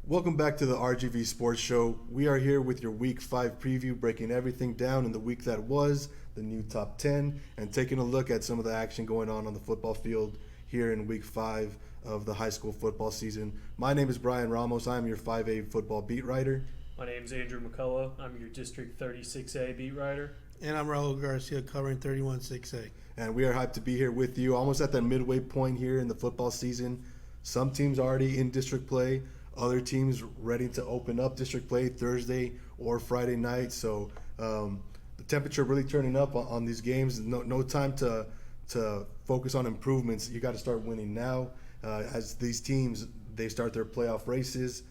Welcome back to the RGVSports Show. We are here with your Week 5 preview, breaking everything down in the week that was, the new top 10, and taking a look at some of the action going on the football field here in Week 5 of the high school football season. My name is Brian Ramos. I am your 5A football beat writer. My name is Andrew McCullough. I'm your District 36A beat writer. And I'm Raul Garcia covering 31-6A. And we are hyped to be here with you, almost at that midway point here in the football season. Some teams already in district play. Other teams ready to open up district play Thursday or Friday night. So the temperature really turning up on these games. No time to focus on improvements. You got to start winning now. As these teams, they start their playoff races,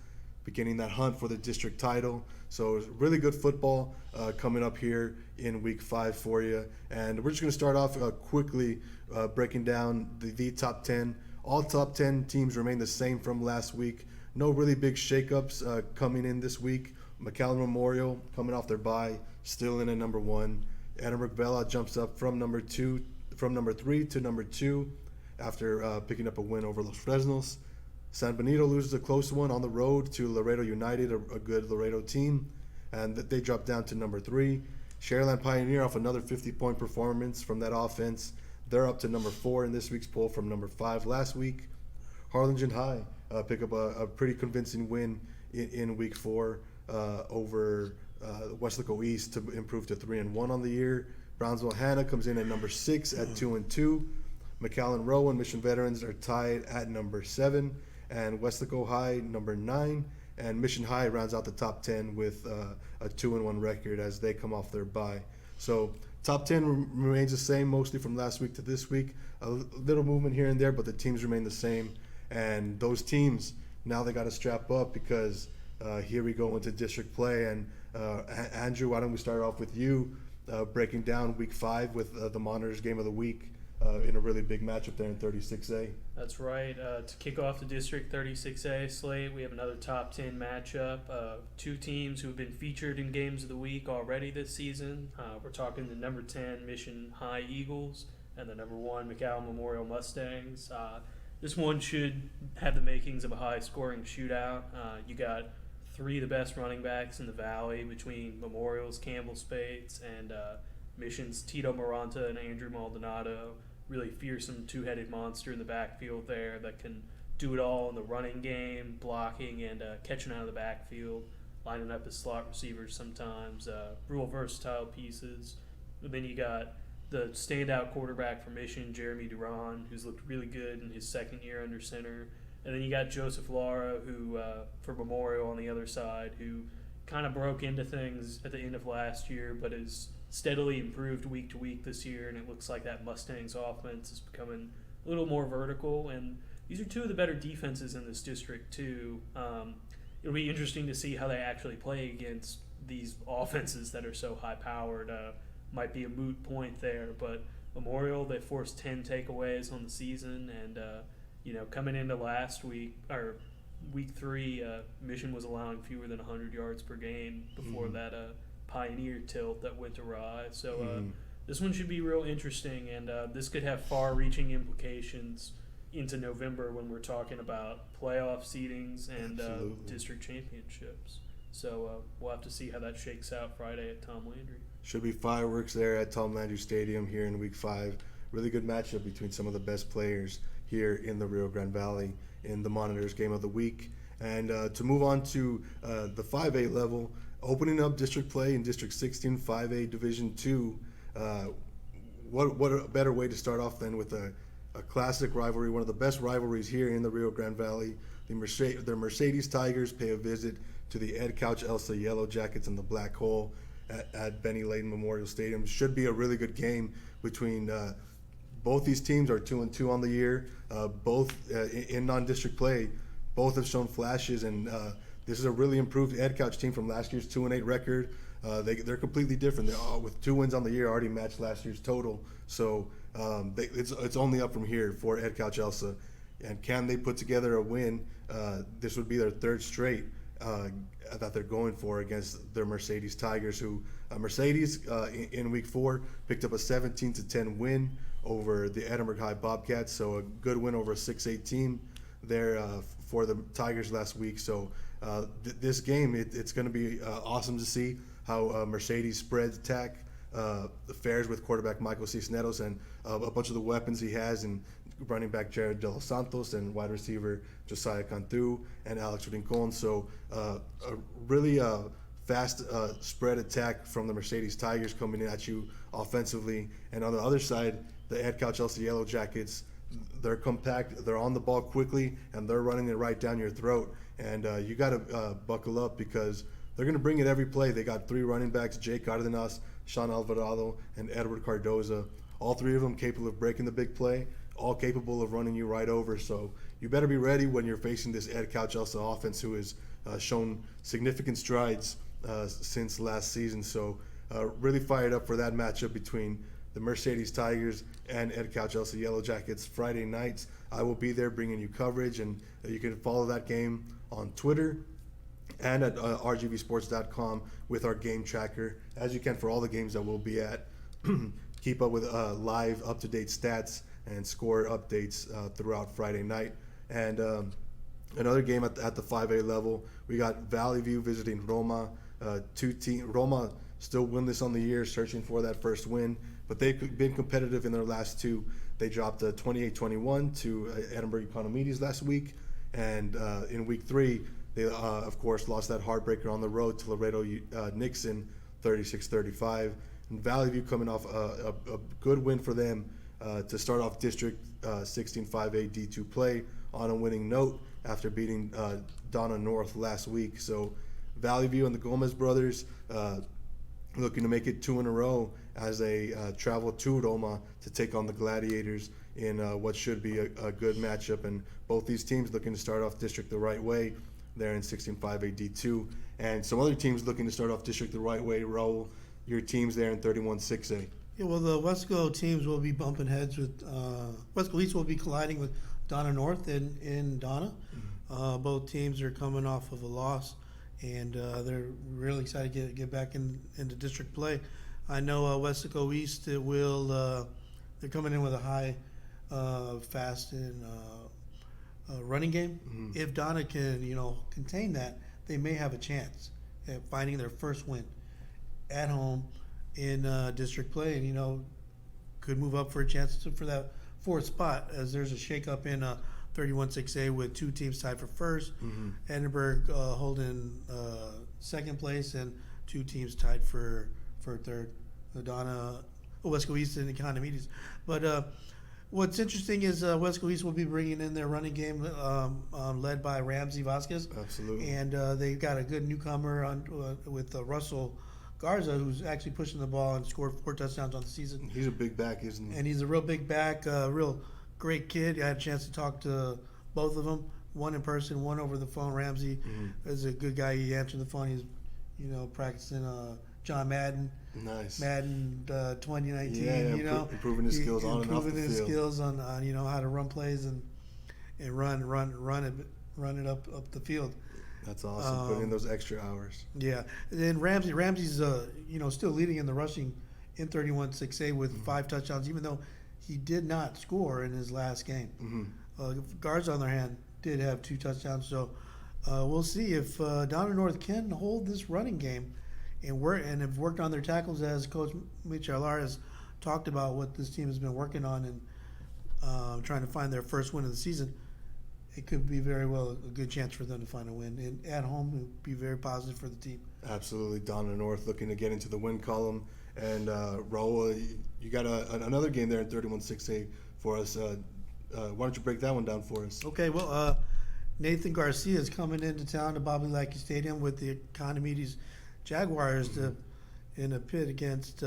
beginning that hunt for the district title. So really good football coming up here in Week 5 for you. And we're just going to start off quickly breaking down the top 10. All top 10 teams remain the same from last week. No really big shakeups coming in this week. McAllen Memorial coming off their bye, still in at number 1. Edinburgh Bella jumps up from number 3 to number 2 after picking up a win over Los Fresnos. San Benito loses a close one on the road to Laredo United, a good Laredo team, and they drop down to number 3. Sharyland Pioneer off another 50-point performance from that offense. They're up to number 4 in this week's poll from number 5 last week. Harlingen High pick up a pretty convincing win in Week 4 over Westlaco East to improve to 3-1 on the year. Brownsville Hanna comes in at number 6 at 2-2. McAllen Rowe and Mission Veterans are tied at number 7, and Westlaco High number 9. And Mission High rounds out the top 10 with a 2-1 record as they come off their bye. So top 10 remains the same mostly from last week to this week. A little movement here and there, but the teams remain the same. And those teams, now they got to strap up because here we go into district play. And Andrew, why don't we start off with you breaking down Week 5 with the Monitors Game of the Week in a really big matchup there in 36A. That's right. To kick off the District 36A slate, we have another top 10 matchup. Two teams who have been featured in Games of the Week already this season. We're talking the number 10 Mission High Eagles and the number 1 McAllen Memorial Mustangs. This one should have the makings of a high-scoring shootout. You got 3 of the best running backs in the Valley between Memorial's Campbell Spates and Mission's Tito Moranta and Andrew Maldonado. Really fearsome two-headed monster in the backfield there that can do it all in the running game, blocking and catching out of the backfield, lining up as slot receivers sometimes, real versatile pieces. And then you got the standout quarterback for Mission, Jeremy Duran, who's looked really good in his second year under center. And then you got Joseph Lara, who for Memorial on the other side, who kind of broke into things at the end of last year, but is steadily improved week to week this year. And it looks like that Mustangs offense is becoming a little more vertical. And these are 2 of the better defenses in this district, too. It'll be interesting to see how they actually play against these offenses that are so high-powered. Might be a moot point there, but Memorial, they forced 10 takeaways on the season, and coming into last week or week 3, Mission was allowing fewer than 100 yards per game before that Pioneer tilt that went awry. So this one should be real interesting, and this could have far-reaching implications into November when we're talking about playoff seedings and district championships. So we'll have to see how that shakes out Friday at Tom Landry. Should be fireworks there at Tom Landry Stadium here in Week 5. Really good matchup between some of the best players here in the Rio Grande Valley in the Monitors Game of the Week. And to move on to the 5A level, opening up district play in District 16, 5A Division 2. What a better way to start off than with a classic rivalry, one of the best rivalries here in the Rio Grande Valley. The Mercedes Tigers pay a visit to the Ed Couch Elsa Yellow Jackets in the Black Hole at Benny Layton Memorial Stadium. Should be a really good game between both these teams are 2-2 on the year. Both in non-district play, both have shown flashes, and this is a really improved Ed Couch team from last year's 2-8 record. They're completely different. They're with 2 wins on the year, already matched last year's total. So it's only up from here for Ed Couch Elsa. And can they put together a win? This would be their 3rd straight that they're going for against their Mercedes Tigers, who Mercedes in Week 4 picked up a 17-10 win over the Edinburgh High Bobcats, so a good win over a 6-8 team. They're for the Tigers last week. So this game, it's going to be awesome to see how Mercedes spread attack fares with quarterback Michael Cisneros and a bunch of the weapons he has, and running back Jared De Los Santos and wide receiver Josiah Cantu and Alex Rincon. So a really fast spread attack from the Mercedes Tigers coming in at you offensively. And on the other side, the Ed Cow Chelsea Yellow Jackets, they're compact, they're on the ball quickly, and they're running it right down your throat. And you got to buckle up because they're going to bring it every play. They got 3 running backs, Jake Cardenas, Sean Alvarado, and Edward Cardoza. All 3 of them capable of breaking the big play, all capable of running you right over. So you better be ready when you're facing this Ed Cow Chelsea offense, who has shown significant strides since last season. So really fired up for that matchup between the Mercedes Tigers and Ed Cow Chelsea Yellow Jackets Friday nights. I will be there bringing you coverage, and you can follow that game on Twitter and at RGVSports.com with our game tracker, as you can for all the games that we'll be at. Keep up with live, up-to-date stats and score updates throughout Friday night. And another game at the 5A level, we got Valley View visiting Roma. Roma still winless on the year, searching for that first win, but they've been competitive in their last 2. They dropped 28-21 to Edinburgh Economides last week, and in week 3, they of course lost that heartbreaker on the road to Laredo Nixon, 36-35. And Valley View coming off a good win for them to start off District 16 5A D2 play on a winning note after beating Donna North last week. So Valley View and the Gomez brothers looking to make it 2 in a row as they travel to Roma to take on the Gladiators in what should be a good matchup. And both these teams looking to start off District the right way there in 16 5A D2. And some other teams looking to start off District the right way, Raul, your teams there in 31 6A. Yeah, well, the Wesco teams will be bumping heads with Wesco East will be colliding with Donna North in Donna. Mm-hmm. Both teams are coming off of a loss, and they're really excited to get back into district play. I know Wesco East they're coming in with a high, fast and running game. Mm-hmm. If Donna can contain that, they may have a chance at finding their first win at home in district play, and could move up for a chance for that 4th spot, as there's a shakeup in 31 6A with 2 teams tied for first. Mm-hmm. Edinburgh holding 2nd place, and 2 teams tied for 3rd. Wesco East and Economides. But what's interesting is Wesco East will be bringing in their running game led by Ramsey Vasquez. Absolutely. And they've got a good newcomer with Russell Garza, who's actually pushing the ball and scored 4 touchdowns on the season. He's a big back, isn't he? And he's a real big back, real great kid. I had a chance to talk to both of them, one in person, one over the phone. Ramsey is a good guy. He answered the phone. He's, practicing John Madden. Nice. Madden 2019. Yeah, improving his skills on and off the field. Improving his skills on how to run plays and run it up the field. That's awesome. Putting in those extra hours. Yeah, and then Ramsey's still leading in the rushing in 31 6A with 5 touchdowns, even though he did not score in his last game. Mm-hmm. Garza, on the other hand, did have 2 touchdowns. So we'll see if Donna North can hold this running game and have worked on their tackles, as Coach Michel has talked about what this team has been working on and trying to find their first win of the season. It could be very well a good chance for them to find a win. And at home, it would be very positive for the team. Absolutely. Donna North looking to get into the win column. And Raul, you got another game there in 31 6A for us. Why don't you break that one down for us? Okay, well, Nathan Garcia is coming into town to Bobby Lackey Stadium with the Economides Jaguars in a pit against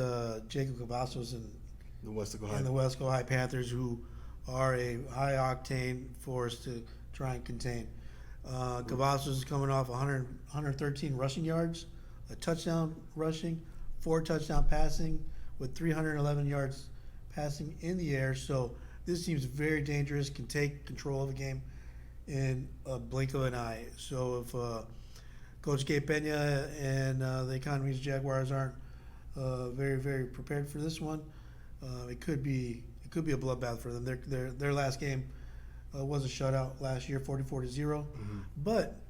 Jacob Cavazos and The Wesco High Panthers, who are a high-octane force to try and contain. Cavazos is coming off 113 rushing yards, a touchdown rushing, 4 touchdown passing, with 311 yards passing in the air. So this team's very dangerous, can take control of the game in a blink of an eye. So if Coach Gabe Pena and the Economides Jaguars aren't very, very prepared for this one, it could be a bloodbath for them. Their last game was a shutout last year, 44-0. Mm-hmm. But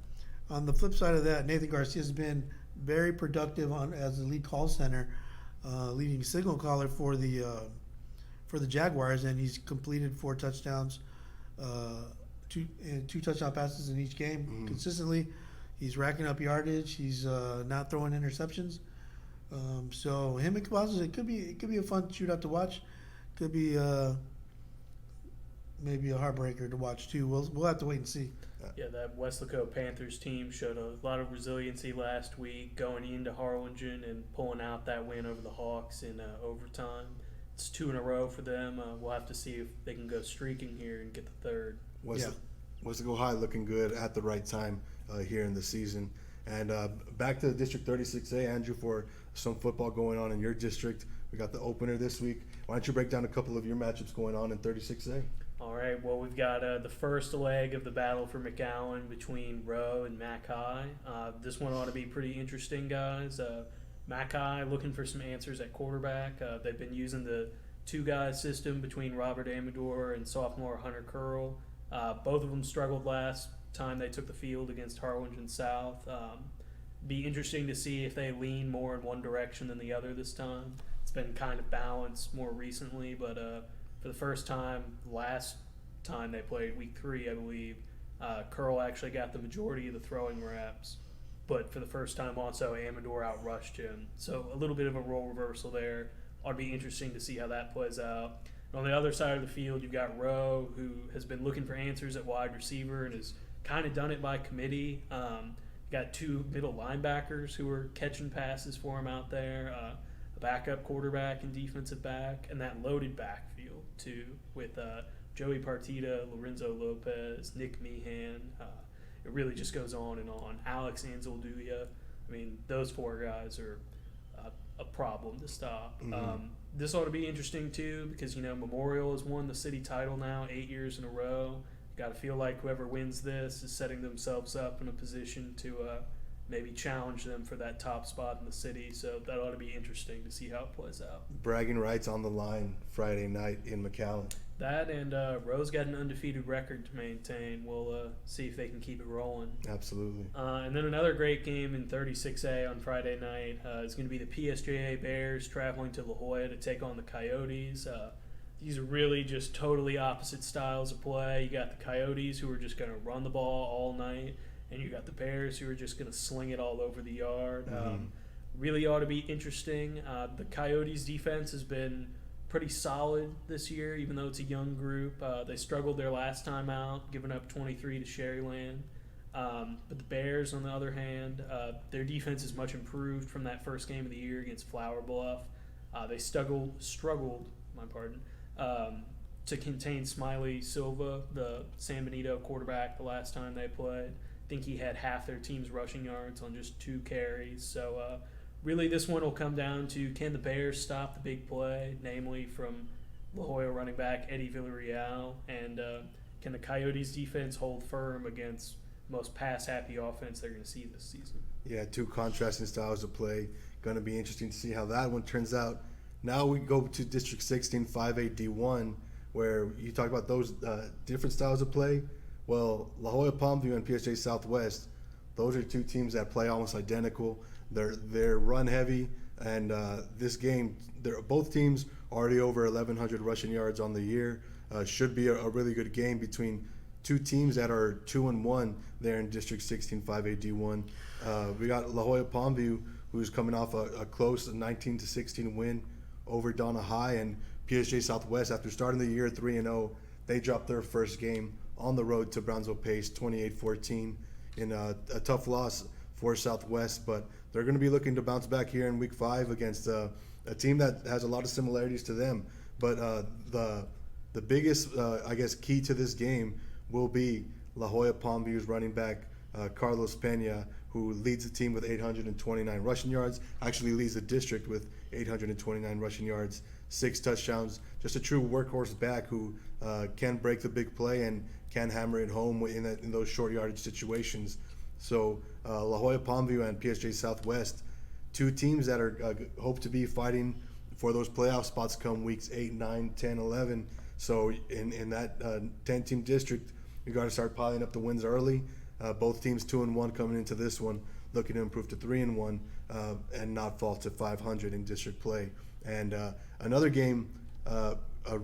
on the flip side of that, Nathan Garcia has been very productive as the lead call center, leading signal caller for the Jaguars, and he's completed 4 touchdowns, two touchdown passes in each game consistently. He's racking up yardage. He's not throwing interceptions. So him and Cavazos, it could be a fun shootout to watch. Could be maybe a heartbreaker to watch too. We'll have to wait and see. Yeah, that Weslaco Panthers team showed a lot of resiliency last week, going into Harlingen and pulling out that win over the Hawks in overtime. It's 2 in a row for them. We'll have to see if they can go streaking here and get the third. Weslaco High looking good at the right time here in the season. And back to District 36A, Andrew, for some football going on in your district. We got the opener this week. Why don't you break down a couple of your matchups going on in 36A? All right, well, we've got the first leg of the battle for McAllen between Rowe and Mac High. This one ought to be pretty interesting, guys. Mac High looking for some answers at quarterback. They've been using the 2-guy system between Robert Amador and sophomore Hunter Curl. Both of them struggled last time they took the field against Harlingen South. Be interesting to see if they lean more in one direction than the other this time. It's been kind of balanced more recently, but for the first time, last time they played, week 3, I believe, Curl actually got the majority of the throwing reps. But for the first time also, Amador outrushed him. So a little bit of a role reversal there. Ought to be interesting to see how that plays out. And on the other side of the field, you've got Rowe, who has been looking for answers at wide receiver and has kind of done it by committee. Got 2 middle linebackers who are catching passes for him out there, a backup quarterback and defensive back, and that loaded backfield too with Joey Partita, Lorenzo Lopez, Nick Meehan. It really just goes on and on. Alex Anzalduya. I mean, those 4 guys are a problem to stop. This ought to be interesting too because, Memorial has won the city title now 8 years in a row. Got to feel like whoever wins this is setting themselves up in a position to maybe challenge them for that top spot in the city. So that ought to be interesting to see how it plays out. Bragging rights on the line Friday night in McAllen. That and Rowe's got an undefeated record to maintain. We'll see if they can keep it rolling. Absolutely. And then another great game in 36A on Friday night is going to be the PSJA Bears traveling to La Jolla to take on the Coyotes. These are really just totally opposite styles of play. You got the Coyotes who are just going to run the ball all night, and you got the Bears who are just going to sling it all over the yard. Really ought to be interesting. The Coyotes' defense has been pretty solid this year, even though it's a young group. They struggled their last time out, giving up 23 to Sherryland. But the Bears, on the other hand, their defense is much improved from that first game of the year against Flower Bluff. They struggled, to contain Smiley Silva, the San Benito quarterback, the last time they played. I think he had half their team's rushing yards on just 2 carries. So really this one will come down to, can the Bears stop the big play, namely from La Jolla running back Eddie Villarreal, and can the Coyotes defense hold firm against the most pass-happy offense they're going to see this season? Yeah, 2 contrasting styles of play. Going to be interesting to see how that one turns out. Now we go to District 16, 5A D1, where you talk about those different styles of play. Well, La Jolla Palmview and PSG Southwest, those are 2 teams that play almost identical. They're run heavy, and this game, both teams already over 1,100 rushing yards on the year. Should be a really good game between 2 teams that are 2-1 there in District 16, 5A D1. We got La Jolla Palmview, who's coming off a close 19-16 win over Donna High, and PSG Southwest, after starting the year 3-0, they dropped their first game on the road to Brownsville Pace 28-14 in a tough loss for Southwest, but they're going to be looking to bounce back here in week 5 against a team that has a lot of similarities to them. But the biggest, key to this game will be La Jolla Palmview's running back Carlos Pena, who leads the team with 829 rushing yards, actually leads the district with 829 rushing yards, 6 touchdowns, just a true workhorse back who can break the big play and can hammer it home in those short yardage situations. So La Jolla Palmview and PSG Southwest, 2 teams that are hope to be fighting for those playoff spots come weeks 8, 9, 10, 11. So in that 10-team district, you got to start piling up the wins early. Both teams 2-1 coming into this one, looking to improve to 3-1 and not fall to 500 in district play. And another game, a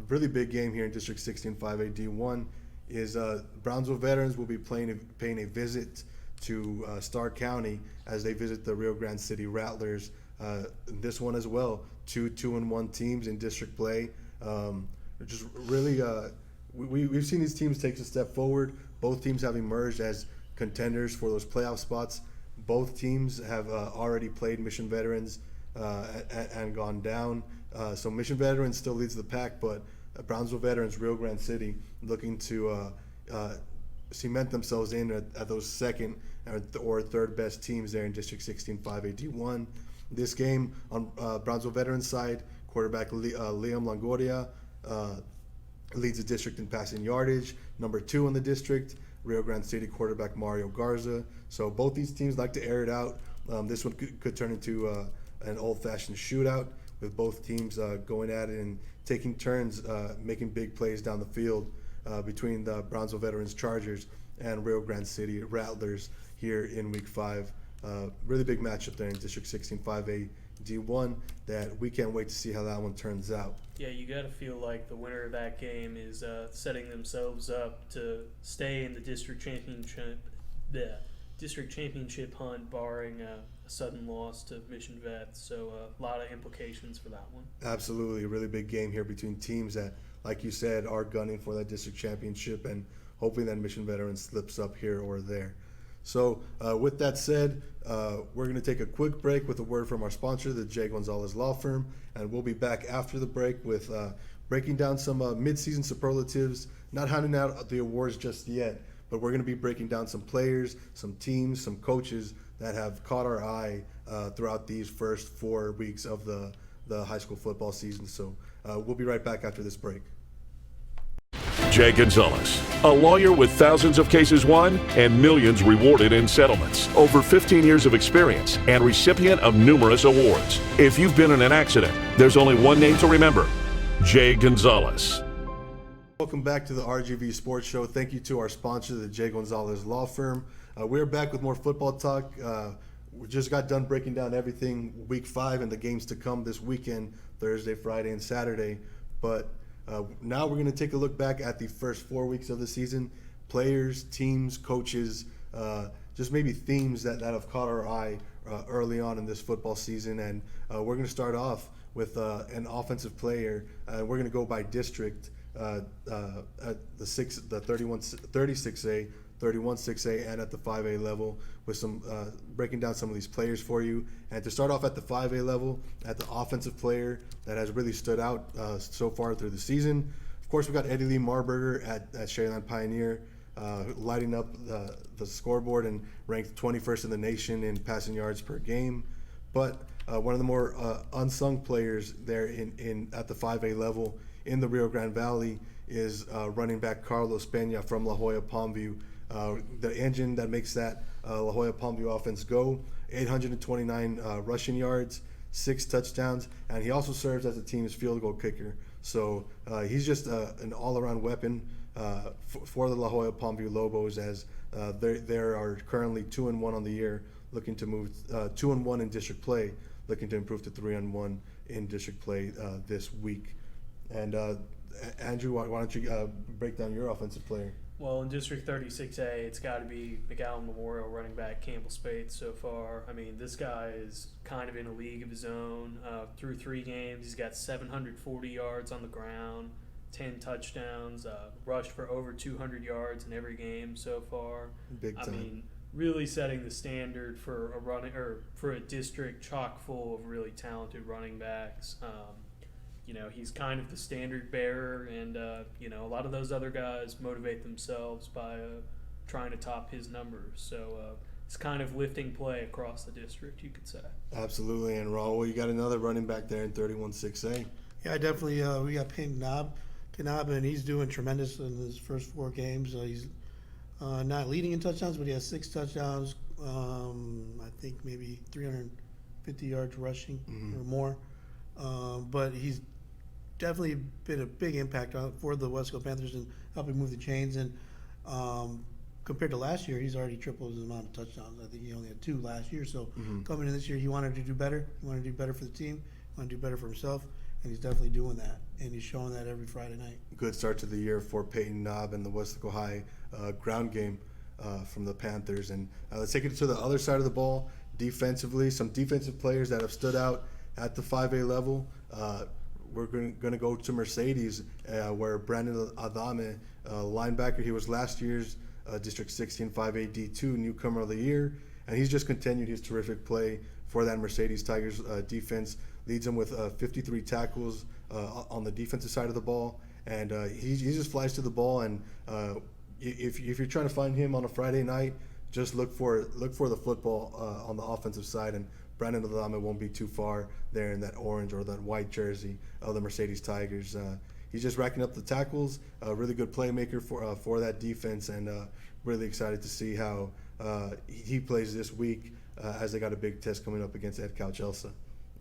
really big game here in District 16 5A D1 is Brownsville Veterans will be paying a visit to Starr County as they visit the Rio Grande City Rattlers. This one as well, 2-1 teams in district play. Just really, we've seen these teams take a step forward. Both teams have emerged as contenders for those playoff spots. Both teams have already played Mission Veterans and gone down. So Mission Veterans still leads the pack, but Brownsville Veterans, Rio Grande City, looking to cement themselves in at those second or third best teams there in District 16 5A D1. This game on Brownsville Veterans side, quarterback Liam Longoria leads the district in passing yardage. Number 2 in the district, Rio Grande City quarterback Mario Garza. So both these teams like to air it out. This one could turn into an old-fashioned shootout with both teams going at it and taking turns making big plays down the field between the Brownsville Veterans Chargers and Rio Grande City Rattlers here in Week 5. Really big matchup there in District 16 5A D1 that we can't wait to see how that one turns out. Yeah, you got to feel like the winner of that game is setting themselves up to stay in the district championship hunt, barring a sudden loss to Mission Vets. So a lot of implications for that one. Absolutely, a really big game here between teams that, like you said, are gunning for that district championship and hoping that Mission Veterans slips up here or there. So with that said, we're going to take a quick break with a word from our sponsor, the J. Gonzalez Law Firm, and we'll be back after the break with breaking down some mid-season superlatives, not handing out the awards just yet, but we're going to be breaking down some players, some teams, some coaches that have caught our eye throughout these first 4 weeks of the high school football season. So we'll be right back after this break. Jay Gonzalez, a lawyer with thousands of cases won and millions rewarded in settlements. Over 15 years of experience and recipient of numerous awards. If you've been in an accident, there's only one name to remember: Jay Gonzalez. Welcome back to the RGV Sports Show. Thank you to our sponsor, the J. Gonzalez Law Firm. We're back with more football talk. We just got done breaking down everything Week 5 and the games to come this weekend, Thursday, Friday, and Saturday. But now we're going to take a look back at the first 4 weeks of the season. Players, teams, coaches, just maybe themes that have caught our eye early on in this football season. And we're going to start off with an offensive player. We're going to go by district at the 36A, 31-6A, and at the 5A level with some breaking down some of these players for you. And to start off at the 5A level, at the offensive player that has really stood out so far through the season, of course, we got Eddie Lee Marburger at Sharyland Pioneer, lighting up the scoreboard and ranked 21st in the nation in passing yards per game. But one of the more unsung players there at the 5A level in the Rio Grande Valley is running back Carlos Peña from La Jolla Palmview. The engine that makes that La Jolla Palmview offense go, 829 rushing yards, 6 touchdowns, and he also serves as the team's field goal kicker. So he's just an all-around weapon for the La Jolla Palmview Lobos, as they are currently 2-1 on the year, looking to move 2-1 in district play, looking to improve to 3-1 in district play this week. And Andrew, why don't you break down your offensive player? Well, in District 36A, it's got to be McAllen Memorial running back Campbell Spade so far. I mean, this guy is kind of in a league of his own. Through 3 games, he's got 740 yards on the ground, 10 touchdowns, rushed for over 200 yards in every game so far. Big time. I mean, really setting the standard for a district chock full of really talented running backs. He's kind of the standard bearer, and a lot of those other guys motivate themselves by trying to top his numbers. So it's kind of lifting play across the district, you could say. Absolutely. And Raul, you got another running back there in 31-6A. Yeah, definitely. We got Pink Knob, and he's doing tremendous in his first 4 games. He's not leading in touchdowns, but he has 6 touchdowns. I think maybe 350 yards rushing or more. But he's definitely been a big impact for the Wesco Panthers in helping move the chains. And compared to last year, he's already tripled his amount of touchdowns. I think he only had 2 last year. So coming in this year, he wanted to do better. He wanted to do better for the team. He wanted to do better for himself. And he's definitely doing that. And he's showing that every Friday night. Good start to the year for Peyton Knob and the Wesco High ground game from the Panthers. And let's take it to the other side of the ball. Defensively, some defensive players that have stood out at the 5A level. We're going to go to Mercedes, where Brandon Adame, linebacker, he was last year's District 16 5A D2 newcomer of the year, and he's just continued his terrific play for that Mercedes Tigers defense. Leads them with 53 tackles on the defensive side of the ball, and he just flies to the ball. And if you're trying to find him on a Friday night, just look for the football on the offensive side, and Brandon Adame won't be too far there in that orange or that white jersey of the Mercedes Tigers. He's just racking up the tackles, a really good playmaker for that defense, and really excited to see how he plays this week as they got a big test coming up against Ed Chelsea.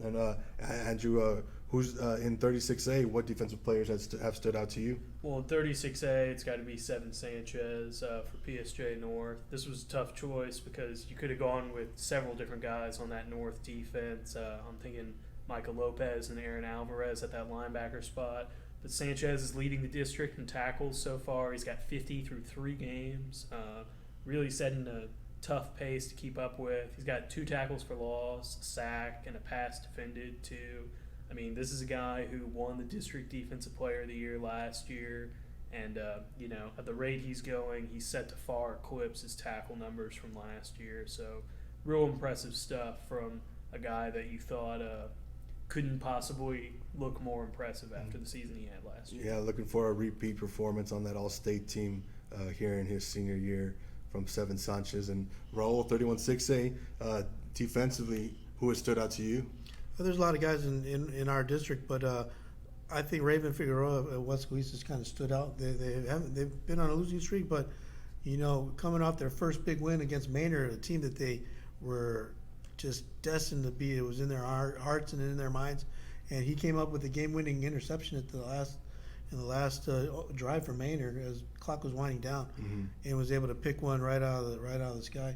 And Andrew, who's in 36A, what defensive players have stood out to you? Well, in 36A, it's got to be Seven Sanchez for PSJ North. This was a tough choice because you could have gone with several different guys on that North defense. I'm thinking Michael Lopez and Aaron Alvarez at that linebacker spot. But Sanchez is leading the district in tackles so far. He's got 50 through 3 games, really setting a tough pace to keep up with. He's got 2 tackles for loss, a sack, and a pass defended too. I mean, this is a guy who won the district defensive player of the year last year, and at the rate he's going, he's set to far eclipse his tackle numbers from last year. So real impressive stuff from a guy that you thought couldn't possibly look more impressive after the season he had last year. Yeah, looking for a repeat performance on that all-state team here in his senior year from Seven Sanchez. And Raul, 31-6A, defensively, who has stood out to you? Well, there's a lot of guys in our district, but I think Raven Figueroa at West East has kind of stood out. They've been on a losing streak, but coming off their first big win against Maynard, a team that they were just destined to be. It was in their hearts and in their minds, and he came up with the game-winning interception at in the last drive for Maynard as the clock was winding down, and was able to pick one right out of the sky.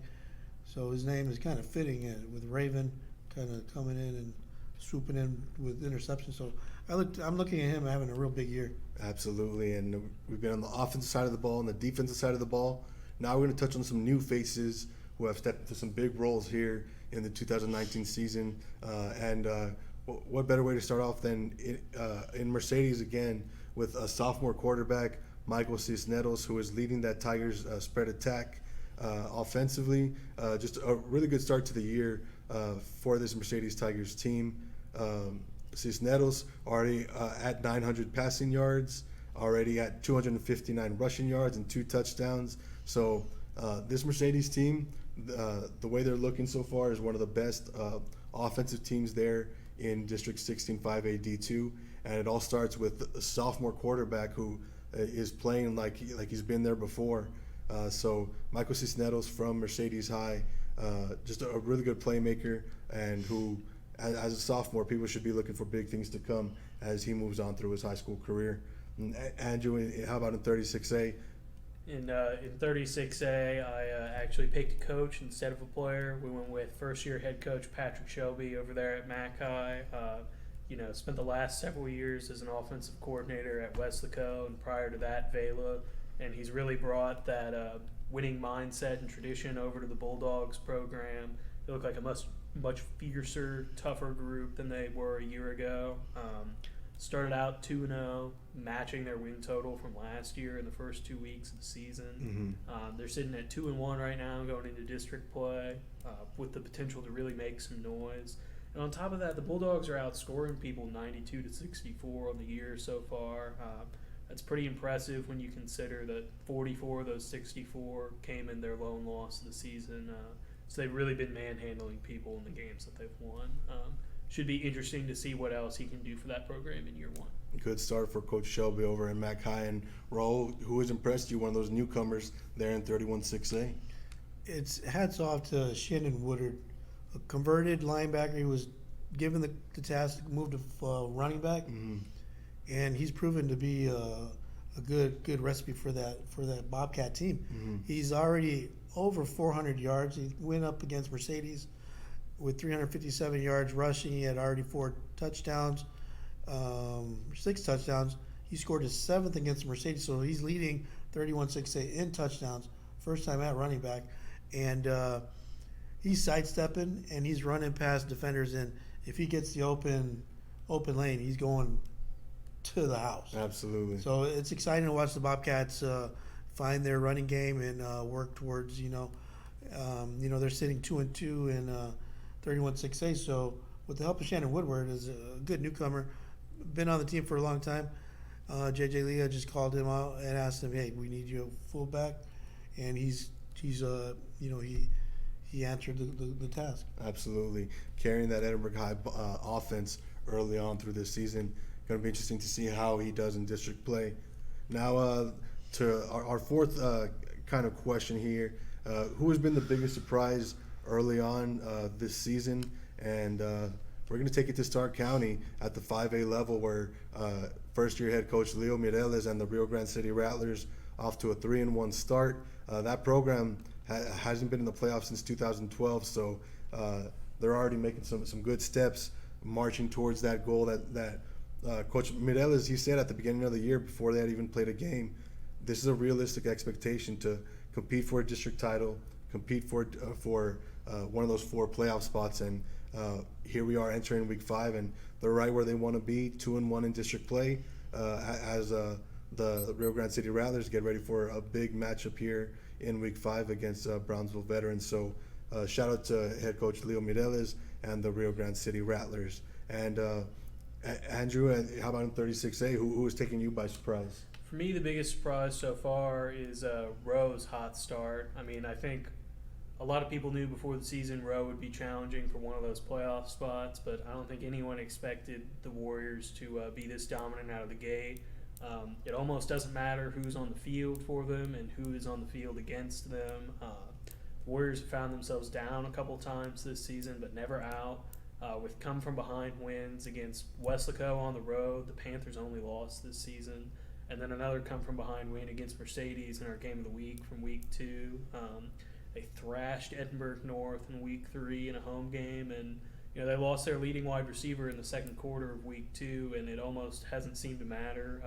So his name is kind of fitting with Raven kind of coming in and swooping in with interception. So I'm looking at him having a real big year. Absolutely, and we've been on the offensive side of the ball and the defensive side of the ball. Now we're going to touch on some new faces who have stepped into some big roles here in the 2019 season. What better way to start off than in Mercedes again with a sophomore quarterback, Michael Cisneros, who is leading that Tigers spread attack offensively. Just a really good start to the year for this Mercedes Tigers team. Cisneros already at 900 passing yards, already at 259 rushing yards and 2 touchdowns. So this Mercedes team, the way they're looking so far, is one of the best offensive teams there in District 16 5A D2, and it all starts with a sophomore quarterback who is playing like he's been there before. So Michael Cisneros from Mercedes High, just a really good playmaker, and who, as a sophomore, people should be looking for big things to come as he moves on through his high school career. And Andrew, how about in 36A? In 36A, I actually picked a coach instead of a player. We went with first-year head coach Patrick Shelby over there at Mac High. Spent the last several years as an offensive coordinator at Weslaco, and prior to that, Vela. And he's really brought that winning mindset and tradition over to the Bulldogs program. They look like a much fiercer, tougher group than they were a year ago. Started out 2-0, matching their win total from last year in the first 2 weeks of the season. They're sitting at 2-1 right now, going into district play, with the potential to really make some noise. And on top of that, the Bulldogs are outscoring people 92-64 on the year so far. That's pretty impressive when you consider that 44 of those 64 came in their lone loss of the season. So they've really been manhandling people in the games that they've won. Should be interesting to see what else he can do for that program in year 1. Good start for Coach Shelby over in Mac High. And Raul, who has impressed you, one of those newcomers there in 31-6A? It's hats off to Shannon Woodard, a converted linebacker. He was given the task to move to running back. and he's proven to be a good recipe for that Bobcat team. Mm-hmm. He's already over 400 yards. He went up against Mercedes with 357 yards rushing. He had already 4 touchdowns, 6 touchdowns. He scored his 7th against Mercedes, so he's leading 31-6 in touchdowns. First time at running back, and he's sidestepping and he's running past defenders. And if he gets the open lane, he's going to the house. Absolutely. So it's exciting to watch the Bobcats find their running game and work towards they're sitting 2-2 in 31-6A. So with the help of Shannon Woodward, is a good newcomer, been on the team for a long time. JJ Leah just called him out and asked him, "Hey, we need you a fullback," and he answered the task. Absolutely. Carrying that Edinburgh High offense early on through this season. Going to be interesting to see how he does in district play. Now, to our fourth kind of question here, who has been the biggest surprise early on this season? And we're going to take it to Stark County at the 5A level, where first-year head coach Leo Mireles and the Rio Grande City Rattlers off to a 3-1 start. That program hasn't been in the playoffs since 2012, so they're already making some good steps marching towards that goal that Coach Mireles, he said at the beginning of the year before they had even played a game, this is a realistic expectation to compete for a district title, compete for one of those 4 playoff spots, and here we are entering week 5, and they're right where they want to be, 2-1 in district play, as the Rio Grande City Rattlers get ready for a big matchup here in week 5 against Brownsville Veterans. So shout out to head coach Leo Mireles and the Rio Grande City Rattlers. And Andrew, how about in 36A? Who is taking you by surprise? For me, the biggest surprise so far is Rowe's hot start. I mean, I think a lot of people knew before the season Rowe would be challenging for one of those playoff spots, but I don't think anyone expected the Warriors to be this dominant out of the gate. It almost doesn't matter who's on the field for them and who is on the field against them. Warriors have found themselves down a couple times this season, but never out. With come-from-behind wins against Weslaco on the road, the Panthers only lost this season, and then another come-from-behind win against Mercedes in our game of the week from week 2. They thrashed Edinburgh North in week 3 in a home game, and they lost their leading wide receiver in the second quarter of week 2, and it almost hasn't seemed to matter.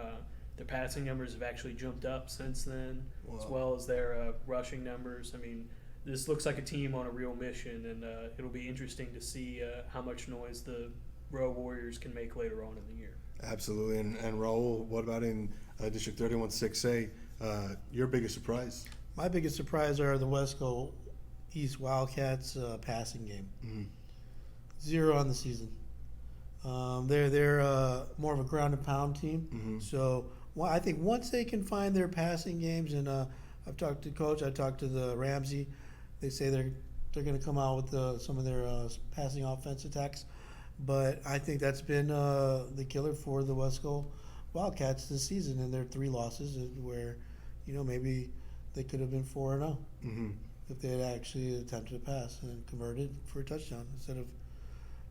Their passing numbers have actually jumped up since then, as well as their rushing numbers. I mean, this looks like a team on a real mission, and it'll be interesting to see how much noise the Rowe Warriors can make later on in the year. Absolutely. And Raul, what about in District 31-6A? Your biggest surprise? My biggest surprise are the Wesco East Wildcats passing game. Mm-hmm. 0 on the season. They're more of a ground and pound team. Mm-hmm. So I think once they can find their passing games, and I've talked to Coach, I talked to the Ramsey. They say they're going to come out with some of their passing offense attacks, but I think that's been the killer for the Wesco Wildcats this season, and their 3 losses, where maybe they could have been 4-0 if they had actually attempted to pass and converted for a touchdown instead of,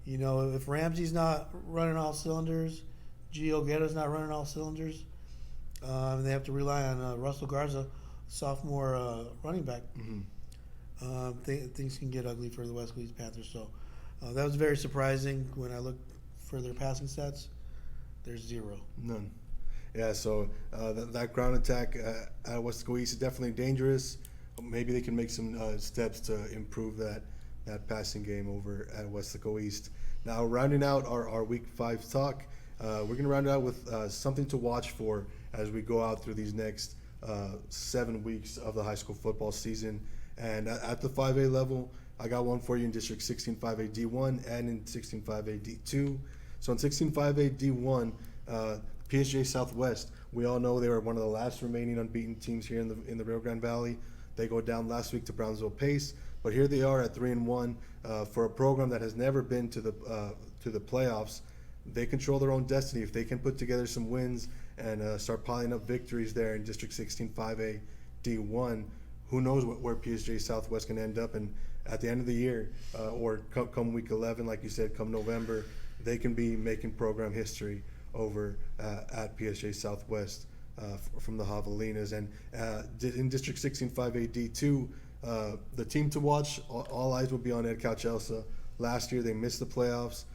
if Ramsey's not running all cylinders, Gio Guerra's not running all cylinders, and they have to rely on Russell Garza, sophomore running back. Mm-hmm. Things can get ugly for the West East Panthers. So that was very surprising when I looked for their passing stats. There's 0. None. Yeah, so that ground attack at Wesco East is definitely dangerous. Maybe they can make some steps to improve that passing game over at Wesco East. Now, rounding out our Week 5 talk, we're going to round it out with something to watch for as we go out through these next 7 weeks of the high school football season. And at the 5A level, I got one for you in District 16-5A D1 and in 16-5A D2. So in 16-5A D1, PSJ Southwest, we all know they were one of the last remaining unbeaten teams here in the Rio Grande Valley. They go down last week to Brownsville Pace, but here they are at 3-1 for a program that has never been to the playoffs. They control their own destiny. If they can put together some wins and start piling up victories there in District 16-5A D1, who knows where PSJ Southwest can end up. And at the end of the year, or come week 11, like you said, come November, they can be making program history over at PSG Southwest from the Javelinas. And in District 16 5A D2, the team to watch, all eyes will be on Ed Couch-Elsa. Last year they missed the playoffs,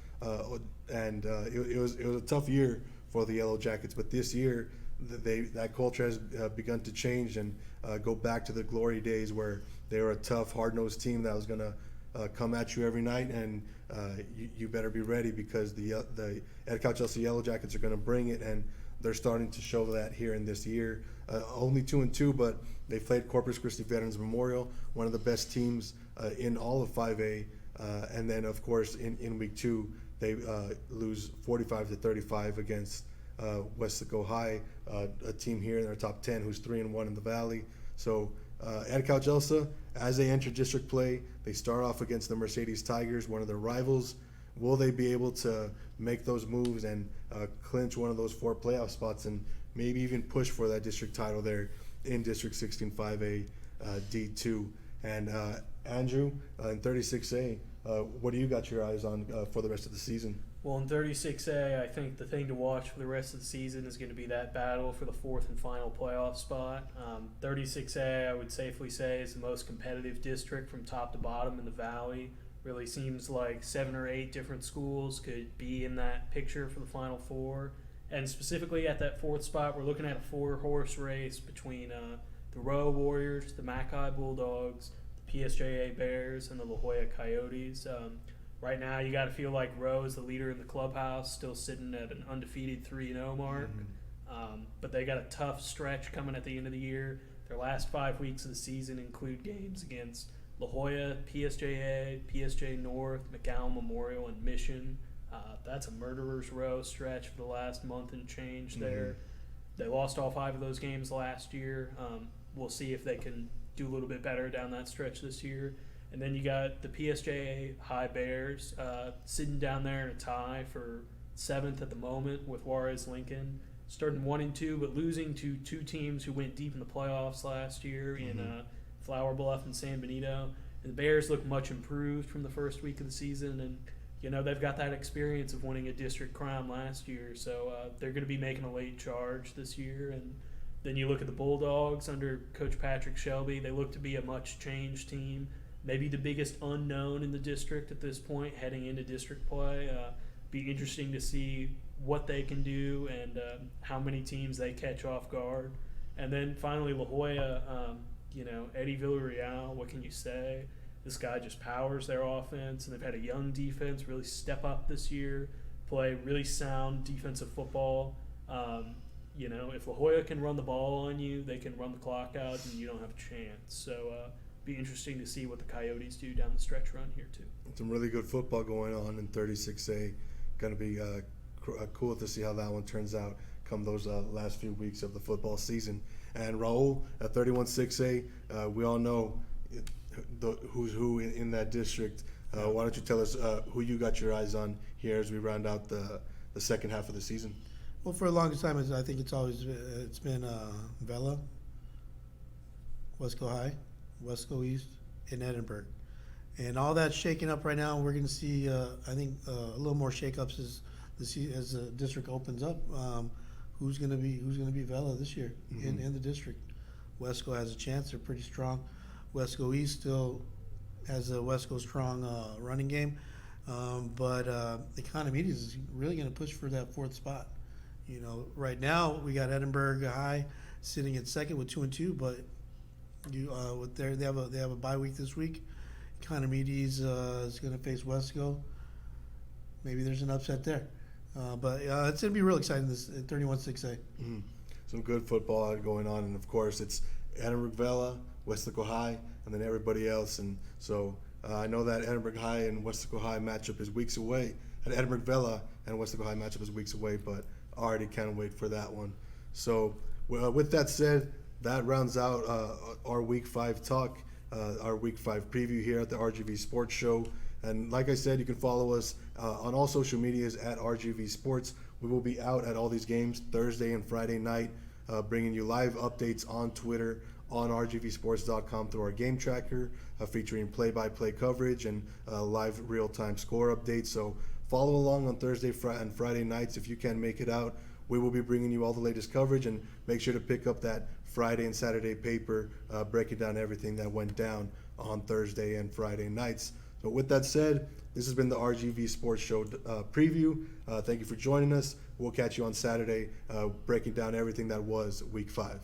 and it was a tough year for the Yellow Jackets. But this year, that culture has begun to change and go back to the glory days where they were a tough, hard-nosed team that was going to come at you every night, and you better be ready, because the Ed Couch-Elsa Yellow Jackets are going to bring it, and they're starting to show that here in this year. Only 2-2, but they played Corpus Christi Veterans Memorial, one of the best teams in all of 5A. And then, of course, in week 2, they lose 45-35 against Wesco High, a team here in their top 10 who's 3-1 in the Valley. So Ed Couch-Elsa, as they enter district play, they start off against the Mercedes Tigers, one of their rivals. Will they be able to make those moves and clinch one of those 4 playoff spots and maybe even push for that district title there in District 16 5A D2? And Andrew, in 36A, what do you got your eyes on for the rest of the season? Well, in 36A, I think the thing to watch for the rest of the season is going to be that battle for the 4th and final playoff spot. 36A, I would safely say, is the most competitive district from top to bottom in the Valley. Really seems like 7 or 8 different schools could be in that picture for the Final Four. And specifically at that 4th spot, we're looking at a 4-horse race between the Roa Warriors, the Mackay Bulldogs, the PSJA Bears, and the La Jolla Coyotes. Right now, you got to feel like Roa is the leader in the clubhouse, still sitting at an undefeated 3-0 mark. But they got a tough stretch coming at the end of the year. Their last 5 weeks of the season include games against La Jolla, PSJA, PSJ North, McAllen Memorial, and Mission. That's a murderer's row stretch for the last month and change there. They lost all 5 of those games last year. We'll see if they can do a little bit better down that stretch this year. And then you got the PSJA High Bears sitting down there in a tie for 7th at the moment with Juarez Lincoln, starting 1-2, but losing to 2 teams who went deep in the playoffs last year in Flower Bluff and San Benito. And the Bears look much improved from the first week of the season, and they've got that experience of winning a district crown last year, so they're going to be making a late charge this year. And then you look at the Bulldogs under Coach Patrick Shelby. They look to be a much changed team, maybe the biggest unknown in the district at this point heading into district play. Be interesting to see what they can do and how many teams they catch off guard. And then finally La Jolla, Eddie Villarreal, what can you say? This guy just powers their offense, and they've had a young defense really step up this year, play really sound defensive football. If La Jolla can run the ball on you, they can run the clock out, and you don't have a chance. So be interesting to see what the Coyotes do down the stretch run here too. Some really good football going on in 36A. Going to be cool to see how that one turns out come those last few weeks of the football season. And Raul at 31-6A, we all know who's who in that district. Why don't you tell us who you got your eyes on here as we round out the second half of the season? Well, for the longest time, I think it's been Vela, Wesco High, Wesco East, and Edinburgh. And all that's shaking up right now. We're going to see, I think, a little more shakeups as the district opens up. Who's going to be Vela this year in the district? Wesco has a chance. They're pretty strong. Wesco East still has a Wesco strong running game, but Economides is really going to push for that 4th spot. Right now we got Edinburgh High sitting at 2nd with 2-2, but they have a bye week this week. Economides is going to face Wesco. Maybe there's an upset there, but it's going to be real exciting this 31-6A. Some good football going on, and of course it's Edinburgh Vela, Wesco High, and then everybody else. And so I know that Edinburgh High and Wesco High matchup is weeks away. And Edinburgh Vela and Wesco High matchup is weeks away, but I already can't wait for that one. So with that said, that rounds out our Week 5 talk, our Week 5 preview here at the RGV Sports Show. And like I said, you can follow us on all social medias at RGV Sports. We will be out at all these games Thursday and Friday night, bringing you live updates on Twitter, on rgvsports.com through our game tracker, featuring play-by-play coverage and live real-time score updates. So follow along on Thursday and Friday nights if you can make it out. We will be bringing you all the latest coverage, and make sure to pick up that Friday and Saturday paper breaking down everything that went down on Thursday and Friday nights. So with that said, this has been the RGV Sports Show preview. Thank you for joining us. We'll catch you on Saturday breaking down everything that was Week 5.